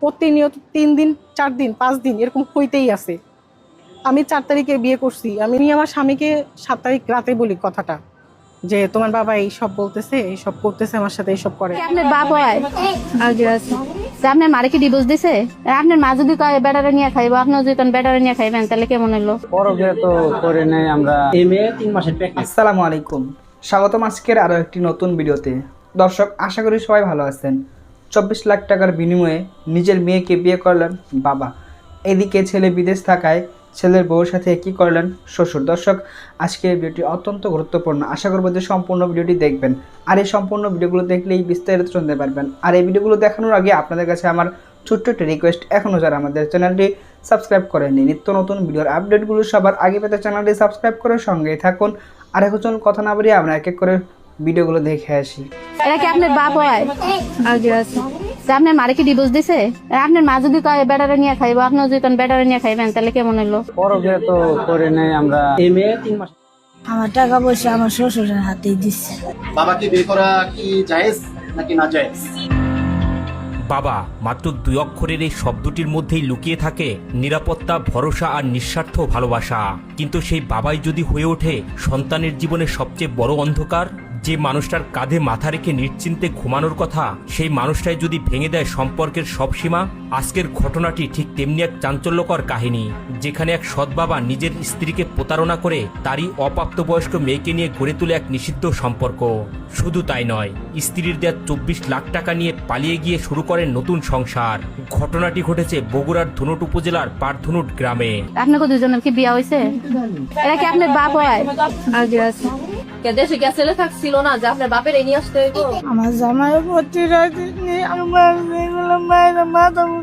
প্রতিনিয়ত 3 দিন 4 দিন 5 দিন এরকম হইতেই আছে। আমি 4 তারিখে বিয়ে করছি। আমি আমার স্বামীকে 7 তারিখ রাতে বলি কথাটা, যে তোমার বাবা এইসব বলতেছে, এইসব করতেছে, আমার সাথে এইসব করে। আপনার বাপ হয় আপনার মারে কি ডিভোর্স দিছে? আপনার মা যদি কয় বেটারে নিয়ে খাইবো, আপনিও যদি বেটারে নিয়ে খাইবেন, তাহলে কেমন হলো? পরবে তো করে নেই আমরা। মেয়ে 3 মাসের প্রেগন্যান্ট। আসসালামু আলাইকুম, স্বাগতম আজকের আরও একটি নতুন ভিডিওতে। দর্শক, আশা করি সবাই ভালো আছেন। 24 লাখ টাকার বিনিময়ে নিজের মেয়েকে বিয়ে করলেন বাবা। এদিকে ছেলে বিদেশ থাকায় ছেলের বউর সাথে কি করলেন শ্বশুর। দর্শক, আজকের ভিডিওটি অত্যন্ত গুরুত্বপূর্ণ। আশা করব যে সম্পূর্ণ ভিডিওটি দেখবেন, আর এই সম্পূর্ণ ভিডিওগুলো দেখলেই বিস্তারিত শুনতে পারবেন। আর এই ভিডিওগুলো দেখানোর আগে আপনাদের কাছে আমার ছোট্ট একটি রিকোয়েস্ট, এখনও যারা আমাদের চ্যানেলটি সাবস্ক্রাইব করেননি, নিত্য নতুন ভিডিওর আপডেটগুলো সবার আগে পেতে চ্যানেলটি সাবস্ক্রাইব করে সঙ্গেই থাকুন। আর এখন কথা না বাড়িয়ে আমরা এক এক করে ভিডিওগুলো দেখে আসি। এটা কি আপনার বাপ হয়? আপনার মারে কি ডিভোর্স দিছে? আপনার মা যদি কয় বেটারে নিয়ে খাইবো, আপনিও যদি বেটারে নিয়ে খাইবেন, তাহলে কেমন হলো? পরবে তো করে নেই আমরা। মেয়ে 3 মাস। আমার টাকা পয়সা আমার শ্বশুরের হাতেই দিচ্ছে। বাবাকে বিয়ে করা কি জায়েজ নাকি না জায়েজ? বাবা মাত্র 2 অক্ষরের এই শব্দটির মধ্যেই লুকিয়ে থাকে নিরাপত্তা, ভরসা আর নিঃস্বার্থ ভালোবাসা। কিন্তু সেই বাবাই যদি হয়ে ওঠে সন্তানের জীবনে সবচেয়ে বড় অন্ধকার, যে মানুষটার কাঁধে মাথা রেখে নিশ্চিন্তে ঘুমানোর কথা, সেই মানুষটাই যদি ভেঙে দেয় সম্পর্কের সব সীমা। আজকের ঘটনাটি ঠিক তেমনি এক চাঞ্চল্যকর কাহিনী, যেখানে এক সৎ বাবা নিজের স্ত্রীকে প্রতারণা করে তারই অপ্রাপ্তবয়স্ক মেয়েকে নিয়ে গড়ে তোলে এক নিষিদ্ধ সম্পর্ক। শুধু তাই নয়, স্ত্রীর দেয়া 24 লাখ টাকা নিয়ে পালিয়ে গিয়ে শুরু করেন নতুন সংসার। ঘটনাটি ঘটেছে বগুড়ার ধুনট উপজেলার পারধুনট গ্রামে। আপনাকে দুজনের কি বিয়ে হয়েছে? এটা কি আপনার বাপ হয়? দেশে ছেলে থাকছিল না যে আপনার বাপের এই নিয়ে আসতে হইব? আমার জামাই ভর্তি রাখি আমার মায়ের মাথা মতো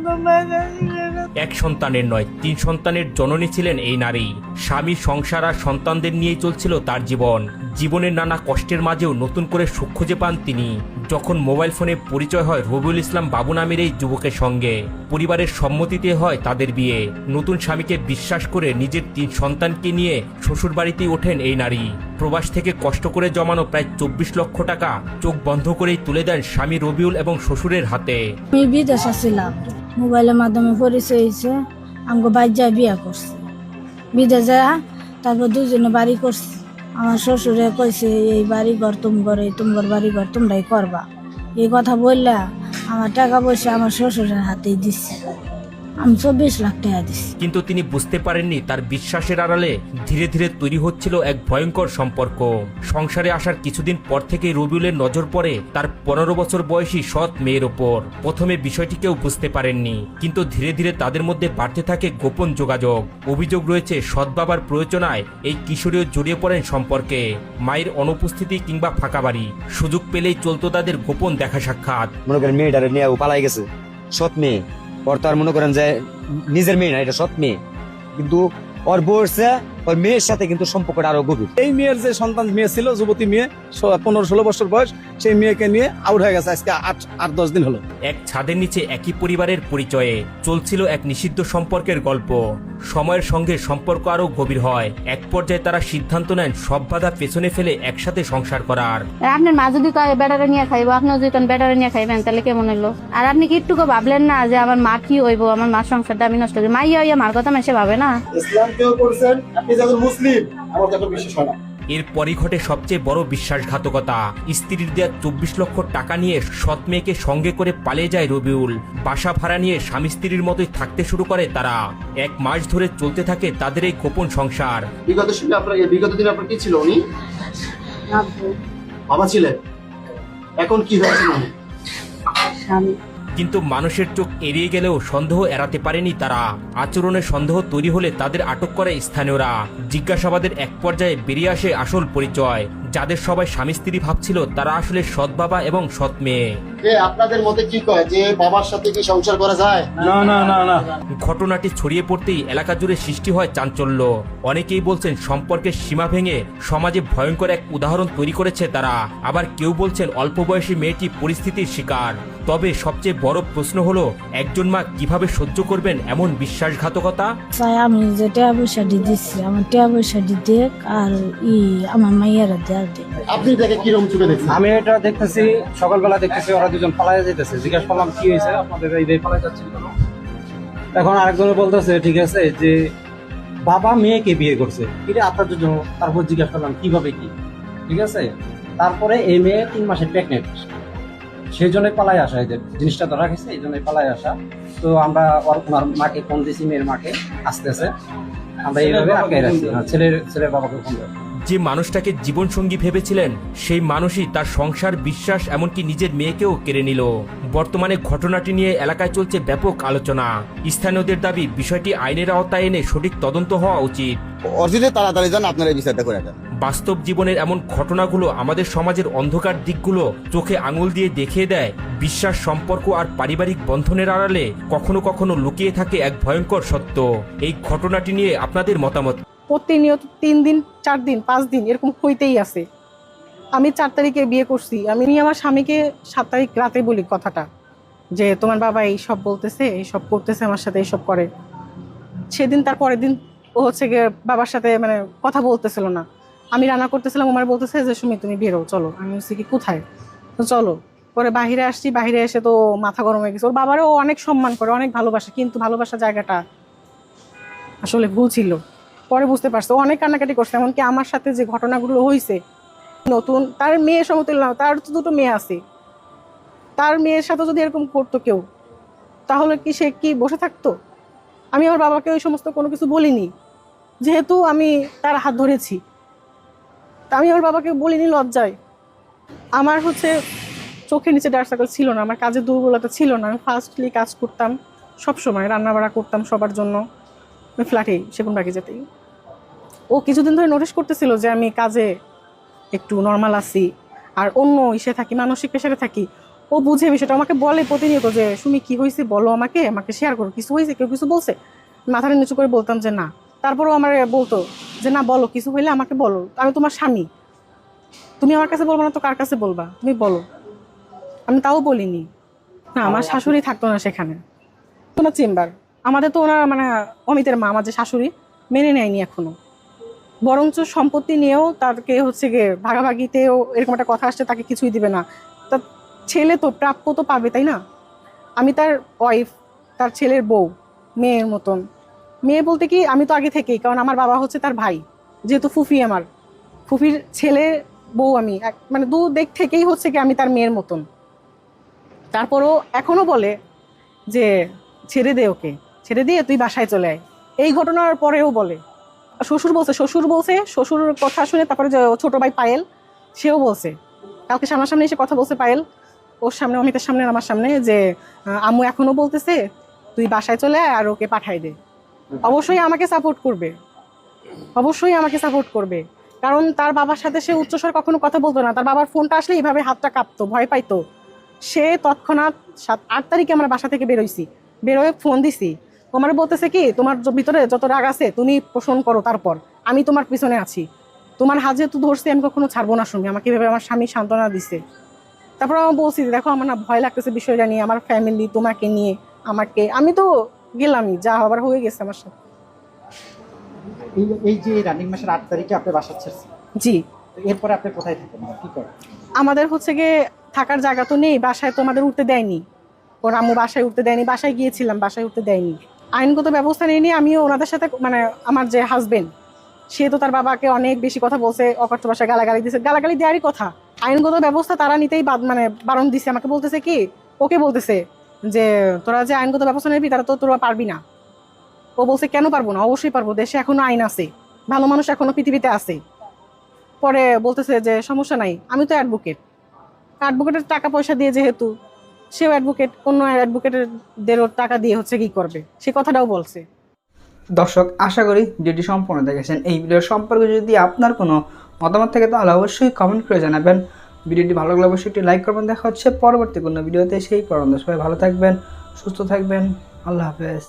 এক সন্তানের নয়, 3 সন্তানের জননী ছিলেন এই নারী। স্বামী, সংসার আর সন্তানদের নিয়েই চলছিল তার জীবন। জীবনের নানা কষ্টের মাঝেও নতুন করে সুখ খুঁজে পান তিনি যখন মোবাইল ফোনে পরিচয় হয় রবিউল ইসলাম বাবু নামের এই যুবকের সঙ্গে। পরিবারের সম্মতিতে হয় তাদের বিয়ে। নতুন স্বামীকে বিশ্বাস করে নিজের 3 সন্তানকে নিয়ে শ্বশুর বাড়িতেই ওঠেন এই নারী। প্রবাস থেকে কষ্ট করে জমানো প্রায় 24 লক্ষ টাকা চোখ বন্ধ করেই তুলে দেন স্বামী রবিউল এবং শ্বশুরের হাতে। আমি বিদেশে ছিলাম, মোবাইলের মাধ্যমে পরিচয় হয়েছে, আমাকে বাচ্চা বিয়ে করছে। বিদেশে যা তারপর দুজনে বাড়ি করছে। আমার শ্বশুরে কইছে এই বাড়ি ঘর তোমার বাড়ি ঘর তোমরাই করবা। এই কথা বললা আমার টাকা পয়সা আমার শ্বশুরের হাতেই দিচ্ছে। আমি 24 লাখ টাকা দিচ্ছি। কিন্তু তিনি বুঝতে পারেননি তার বিশ্বাসের আড়ালে ধীরে ধীরে তৈরি হচ্ছিল এক ভয়ঙ্কর সম্পর্ক। সংসারে আসার কিছুদিন পর থেকে রবিউলের নজর পড়ে তার 15 বছর বয়সী সৎ মেয়ের ওপর। প্রথমে বিষয়টি কেউ বুঝতে পারেননি, কিন্তু ধীরে ধীরে তাদের মধ্যে বাড়তে থাকে গোপন যোগাযোগ। অভিযোগ রয়েছে সৎ বাবার প্রয়োজনায় এই কিশোরীও জড়িয়ে পড়েন সম্পর্কে। মায়ের অনুপস্থিতি কিংবা ফাঁকা বাড়ি, সুযোগ পেলেই চলতো তাদের গোপন দেখা সাক্ষাৎ। মনে করেন মেয়েটারে নিয়ে ও পালাই গেছে, সৎ মেয়ে। ওর তো আর মনে করেন যে নিজের মেয়ে না, এটা সৎ মেয়ে, কিন্তু ওর বউরছে ওর মেয়ের সাথে কিন্তু সম্পর্কটা আরো গভীর। এই মেয়ের যে সন্তান মেয়ে ছিল, যুবতী মেয়ে, 15-16 বছর বয়স, সেই মেয়েকে নিয়ে আউট হয়ে গেছে আজকে 8-10 দিন হলো। এক ছাদের নিচে একই পরিবারের পরিচয়ে চলছিল এক নিষিদ্ধ সম্পর্কের গল্প। সময়ের সঙ্গে সম্পর্ক আরো গভীর হয়। এক পর্যায়ে তারা সিদ্ধান্ত নেন সব বাধা পেছনে ফেলে একসাথে সংসার করার। আপনার মা যদি কয় বেটারে নিয়ে খাইবো, আপনিও যদি বেটারে নিয়ে খাইবেন, তাহলে কেমন হলো? আর আপনি কি একটুকু ভাবলেন না যে আমার মা কি হইব, আমার মার সংসারটা আমি নষ্ট করি? মাইয়া হইয়া মার কথা মেসে ভাবে না। ইসলাম কেউ করছেন, আপনি যখন মুসলিম, আমার কথা বিশ্বাস হয় না। এরপরই ঘটে সবচেয়ে বড় বিশ্বাসঘাতকতা। স্ত্রীর দেয়া 24 লক্ষ টাকা নিয়ে সৎ মেয়েকে সঙ্গে করে পালিয়ে যায় রবিউল। বাসা ভাড়া নিয়ে স্বামী স্ত্রীর মতোই থাকতে শুরু করে তারা। 1 মাস ধরে চলতে থাকে তাদের এই গোপন সংসার। বিগত দিনে আপনার কি ছিল? উনি বাবা ছিলেন, এখন কি হয়েছে? কিন্তু মানুষের চোখ এড়িয়ে গেলেও সন্দেহ এড়াতে পারেনি তারা। আচরণে সন্দেহ তৈরি হলে তাদের আটক করে স্থানীয়রা। জিজ্ঞাসাবাদের এক পর্যায়ে বেরিয়ে আসে আসল পরিচয়। যাদের সবাই স্বামী স্ত্রী ভাবছিল, তারা আসলে সৎ বাবা এবং সৎ মেয়ে। আপনাদের মতে কি কয় যে বাবার সাথে কি সংসার করা যায়? না না না না। ঘটনাটি ছড়িয়ে পড়তেই এলাকা জুড়ে সৃষ্টি হয় চাঞ্চল্য। অনেকেই বলছেন সম্পর্কের সীমা ভেঙে সমাজে ভয়ঙ্কর এক উদাহরণ তৈরি করেছে তারা। আবার কেউ বলছেন অল্প বয়সী মেয়েটি পরিস্থিতির শিকার। তবে সবচেয়ে বড় প্রশ্ন হলো, একজন মা কিভাবে সহ্য করবেন এমন বিশ্বাসঘাতকতা? আমি যে টাকা পয়সা দিচ্ছি, আমার টাকা পয়সা দিতে আর আমার মাইয়ারা দেখ দিন। আপনি এটাকে কিরকম চোখে দেখছেন? আমি এটা দেখতেছি সকালবেলা দেখতেছি ওরা দুজন পালায় যেতেছে, জিজ্ঞাসা করলাম কি হয়েছে আপনাদের এই পালায় যাচ্ছিল কেন? এখন আরেকজনে বলতেছে ঠিক আছে যে বাবা মেয়েকে বিয়ে করছে, এটা আপনার জন্য। তারপর জিজ্ঞাসা করলাম কিভাবে কি, ঠিক আছে। তারপরে এই মেয়ে 3 মাসের প্রেগনেন্ট, সেই জন্যই পালায় আসা, এদের জিনিসটা ধরা গেছে এই জন্যই পালায় আসা। তো আমরা ওনার মাকে ফোন দিয়েছি, মেয়ের মাকে আসতেছে, আমরা এইভাবে আটকে রাখছি। ছেলের বাবাকে ফোন দেয়। যে মানুষটাকে জীবনসঙ্গী ভেবেছিলেন সেই মানুষই তার সংসার, বিশ্বাস, এমনকি নিজের মেয়েকেও কেড়ে নিল। বর্তমানে ঘটনাটি নিয়ে এলাকায় চলছে ব্যাপক আলোচনা। স্থানীয়দের দাবি বিষয়টি আইনের আওতায় এনে সঠিক তদন্ত হওয়া উচিত। অরিজিনাল তাড়াতাড়ি যান, আপনারা এই বিচারটা করে দেন। বাস্তব জীবনের এমন ঘটনাগুলো আমাদের সমাজের অন্ধকার দিকগুলো চোখে আঙুল দিয়ে দেখিয়ে দেয়। বিশ্বাস, সম্পর্ক আর পারিবারিক বন্ধনের আড়ালে কখনো কখনো লুকিয়ে থাকে এক ভয়ঙ্কর সত্য। এই ঘটনাটি নিয়ে আপনাদের মতামত। প্রতিনিয়ত 3 দিন 4 দিন 5 দিন এরকম হইতেই আছে। আমি 4 তারিখে বিয়ে করছি, আমি আমার স্বামীকে 7 তারিখ রাতে বলি কথাটা, যে তোমার বাবা এই সব বলতেছে, এই সব করতেছে, আমার সাথে এইসব করে। সেদিন তার পরের দিন ও হচ্ছে গিয়ে বাবার সাথে মানে কথা বলতেছিল না। আমি রান্না করতেছিলাম, আমার বলতেছে যে সুমি তুমি বেরো, চলো। আমি বলছি কি কোথায়? তো চলো। পরে বাহিরে আসছি, বাহিরে এসে তো মাথা গরম হয়ে গেছে। ওর বাবারও অনেক সম্মান করে, অনেক ভালোবাসে, কিন্তু ভালোবাসা জায়গাটা আসলে ভুল ছিল। পরে বুঝতে পারছে, ও অনেক কান্নাকাটি করছে। এমনকি আমার সাথে যে ঘটনাগুলো হয়েছে, নতুন তার মেয়ে সমতুল্য, তার তো 2টো মেয়ে আছে, তার মেয়ের সাথে যদি এরকম করতো কেউ, তাহলে কি সে কি বসে থাকতো? আমি আমার বাবাকে ওই সমস্ত কোনো কিছু বলিনি, যেহেতু আমি তার হাত ধরেছি। তা আমি আমার বাবাকে বলিনি লজ্জায়। আমার হচ্ছে চোখের নিচে ডার্ক সার্কেল ছিল না, আমার কাজের দুর্বলতা ছিল না। আমি ফার্স্টলি কাজ করতাম, সবসময় রান্নাবাড়া করতাম সবার জন্য, ফ্ল্যাটেই, সেগুন বাকি যেতেই। ও কিছুদিন ধরে নোটিস করতেছিল যে আমি কাজে একটু নর্মাল আছি আর অন্য ইসে থাকি, মানসিক প্রেশারে থাকি। ও বুঝে বিষয়টা, আমাকে বলে প্রতিনিয়ত যে সুমি কি হয়েছে বলো, আমাকে শেয়ার করো, কিছু হয়েছে, কেউ কিছু বলছে? মাথাটা নিচু করে বলতাম যে না। তারপরেও আমার বলতো যে না বলো, কিছু হইলে আমাকে বলো, আমি তোমার স্বামী, তুমি আমার কাছে বলবো না তো কার কাছে বলবা, তুমি বলো। আমি তাও বলিনি। না, আমার শাশুড়ি থাকতো না সেখানে, ওনার চেম্বার। আমাদের তো ওনার মানে অমিতের মা, আমার যে শাশুড়ি, মেনে নেয়নি এখনো। বরঞ্চ সম্পত্তি নিয়েও তাকে হচ্ছে গিয়ে ভাগাভাগিতেও এরকম একটা কথা আসছে, তাকে কিছুই দিবে না। তা ছেলে তো প্রাপ্য তো পাবে, তাই না? আমি তার ওয়াইফ, তার ছেলের বউ, মেয়ের মতন। মেয়ে বলতে কি, আমি তো আগে থেকেই, কারণ আমার বাবা হচ্ছে তার ভাই, যেহেতু ফুফি, আমার ফুফির ছেলে বউ আমি, মানে দু দিক থেকেই হচ্ছে কি আমি তার মেয়ের মতন। তারপরও এখনো বলে যে ছেড়ে দে ওকে, ছেড়ে দিয়ে তুই বাসায় চলে আয়। এই ঘটনার পরেও বলে। শ্বশুর বলছে শ্বশুরের কথা শুনে তারপরে যে ছোট ভাই পায়েল, সেও বলছে, কালকে সামনাসামনি এসে কথা বলছে পায়েল ওর সামনে, অমিতের সামনে, আমার সামনে, যে আম্মু এখনো বলতেছে তুই বাসায় চলে আয় আর ওকে পাঠাই দে। অবশ্যই আমাকে সাপোর্ট করবে, অবশ্যই আমাকে সাপোর্ট করবে, কারণ তার বাবার সাথে সে উচ্চস্বর কখনো কথা বলতো না। তার বাবার ফোনটা আসলে এইভাবে হাতটা কাঁপতো, ভয় পাইতো। সে তৎক্ষণাৎ 7-8 তারিখে আমরা বাসা থেকে বেরোয় ফোন দিছি। তোমার বলতেছে কি, তোমার ভিতরে যত রাগ আছে তুমি পোষণ করো, তারপর আমি তোমার পিছনে আছি, তোমার হাত যেহেতু ধরছি আমি কখনো ছাড়বো না। শুনি আমাকে এভাবে আমার স্বামী সান্ত্বনা দিছে। তারপর আমি বলছি দেখো আমার না ভয় লাগতেছে বিষয়টা নিয়ে, আমার ফ্যামিলি, তোমাকে নিয়ে, আমাকে, আমি তো গেলামই, যা হবার হয়ে গেছে আমার সাথে। এই যে রানিং মাসের 8 তারিখে আপনি বাসা ছেড়েছেন, জি। এরপরে আপনি কোথায় থাকেন, কি করেন? আমাদের হচ্ছে গিয়ে থাকার জায়গা তো নেই, বাসায় তো আমাদের উঠতে দেয়নি, ওর আম্মু বাসায় উঠতে দেয়নি। বাসায় গিয়েছিলাম, বাসায় উঠতে দেয়নি। আইনগত ব্যবস্থা নিয়ে আমিও ওনাদের সাথে, মানে আমার যে হাজবেন্ড, সে তো তার বাবাকে অনেক বেশি কথা বলছে, অকথ্য ভাষায় গালাগালি দিছে, গালাগালি দেওয়ারই কথা। আইনগত ব্যবস্থা তারা নিতেই মানে বারণ দিছে। আমাকে বলতেছে কি, ওকে বলতেছে যে তোরা যে আইনগত ব্যবস্থা নিবি তারা তো তোরা পারবি না। ও বলছে কেন পারবো না, অবশ্যই পারবো, দেশে এখনো আইন আছে, ভালো মানুষ এখনো পৃথিবীতে আছে। পরে বলতেছে যে সমস্যা নাই, আমি তো অ্যাডভোকেটের টাকা পয়সা দিয়ে, যেহেতু সেও অ্যাডভোকেট, অন্য অ্যাডভোকেটেরদেরও টাকা দিয়ে হচ্ছে কি করবে, সে কথাটাও বলছে। দর্শক, আশা করি ভিডিওটি সম্পূর্ণ দেখেছেন। এই ভিডিওর সম্পর্কে যদি আপনার কোনো মতামত থাকে তাহলে অবশ্যই কমেন্ট করে জানাবেন। ভিডিওটি ভালো লাগলে অবশ্যই একটি লাইক করবেন। দেখা হচ্ছে পরবর্তী কোনো ভিডিওতে, সেই পর্যন্ত সবাই ভালো থাকবেন, সুস্থ থাকবেন। আল্লাহ হাফেজ।